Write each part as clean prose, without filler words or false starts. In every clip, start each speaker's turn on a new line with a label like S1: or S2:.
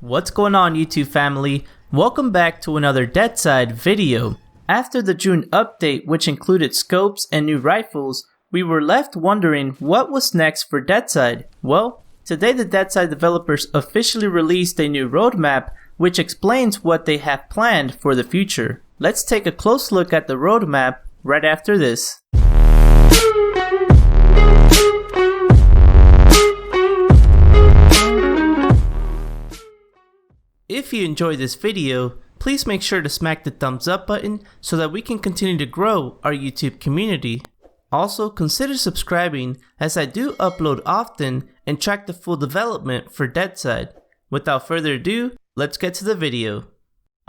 S1: What's going on, YouTube family? Welcome back to another DEADSIDE video. After the June update, which included scopes and new rifles, we were left wondering what was next for DEADSIDE. Well, today the DEADSIDE developers officially released a new roadmap which explains what they have planned for the future. Let's take a close look at the roadmap right after this. If you enjoyed this video, please make sure to smack the thumbs up button so that we can continue to grow our YouTube community. Also, consider subscribing as I do upload often and track the full development for DEADSIDE. Without further ado, let's get to the video.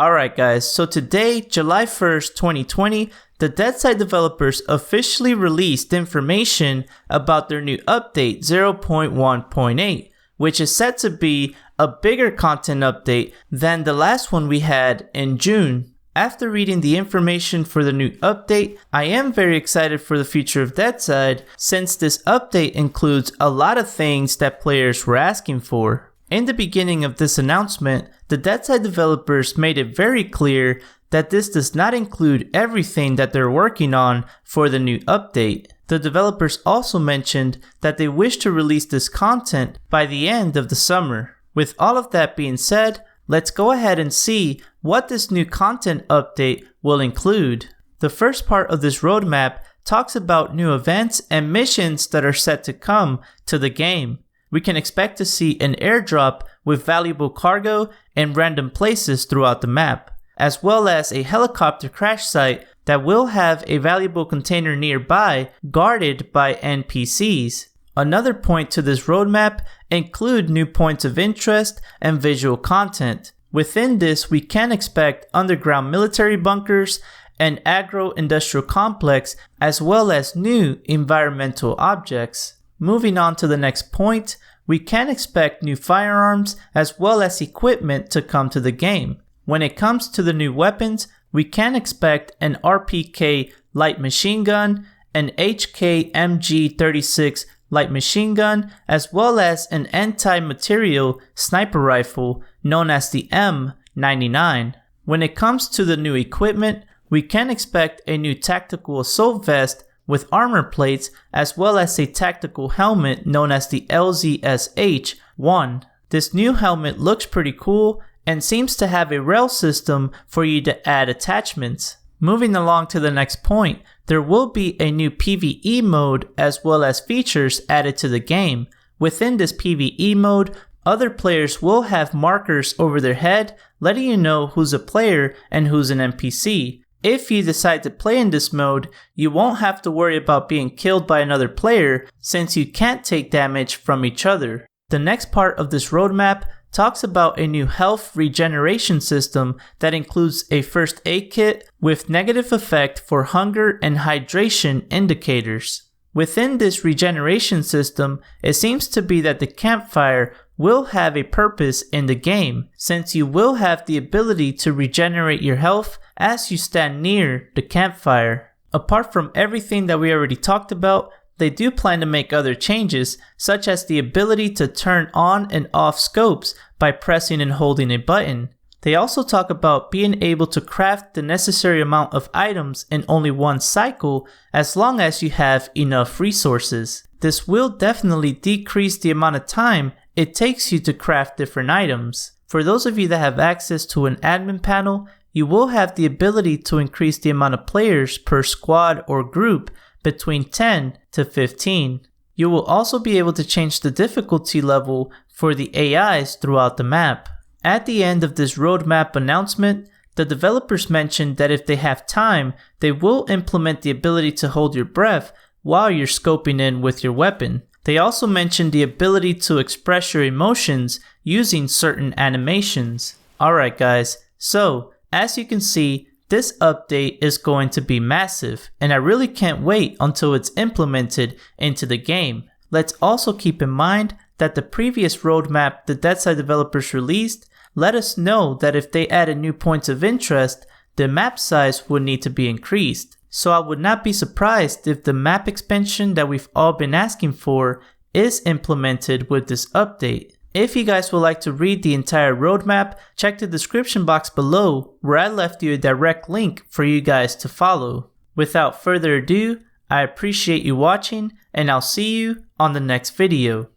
S1: Alright guys, so today, July 1st, 2020, the DEADSIDE developers officially released information about their new update 0.1.8, which is set to be a bigger content update than the last one we had in June. After reading the information for the new update, I am very excited for the future of DEADSIDE since this update includes a lot of things that players were asking for. In the beginning of this announcement, the DEADSIDE developers made it very clear that this does not include everything that they're working on for the new update. The developers also mentioned that they wish to release this content by the end of the summer. With all of that being said, let's go ahead and see what this new content update will include. The first part of this roadmap talks about new events and missions that are set to come to the game. We can expect to see an airdrop with valuable cargo in random places throughout the map, as well as a helicopter crash site that will have a valuable container nearby guarded by NPCs. Another point to this roadmap include new points of interest and visual content. Within this, we can expect underground military bunkers, an agro-industrial complex, as well as new environmental objects. Moving on to the next point, we can expect new firearms as well as equipment to come to the game. When it comes to the new weapons, we can expect an RPK light machine gun, an HK MG36 light machine gun, as well as an anti-material sniper rifle known as the M99. When it comes to the new equipment, we can expect a new tactical assault vest with armor plates, as well as a tactical helmet known as the LZSH-1. This new helmet looks pretty cool and seems to have a rail system for you to add attachments. Moving along to the next point, there will be a new Pve mode as well as features added to the game. Within this Pve mode, other players will have markers over their head letting you know who's a player and who's an NPC. If you decide to play in this mode, you won't have to worry about being killed by another player since you can't take damage from each other. The next part of this roadmap talks about a new health regeneration system that includes a first aid kit with negative effect for hunger and hydration indicators. Within this regeneration system, it seems to be that the campfire will have a purpose in the game, since you will have the ability to regenerate your health as you stand near the campfire. Apart from everything that we already talked about, they do plan to make other changes, such as the ability to turn on and off scopes by pressing and holding a button. They also talk about being able to craft the necessary amount of items in only one cycle as long as you have enough resources. This will definitely decrease the amount of time it takes you to craft different items. For those of you that have access to an admin panel, you will have the ability to increase the amount of players per squad or group between 10 to 15. You will also be able to change the difficulty level for the AIs throughout the map. At the end of this roadmap announcement, the developers mentioned that if they have time, they will implement the ability to hold your breath while you're scoping in with your weapon. They also mentioned the ability to express your emotions using certain animations. Alright guys, so as you can see, this update is going to be massive, and I really can't wait until it's implemented into the game. Let's also keep in mind that the previous roadmap the DEADSIDE developers released let us know that if they added new points of interest, the map size would need to be increased. So I would not be surprised if the map expansion that we've all been asking for is implemented with this update. If you guys would like to read the entire roadmap, check the description box below where I left you a direct link for you guys to follow. Without further ado, I appreciate you watching and I'll see you on the next video.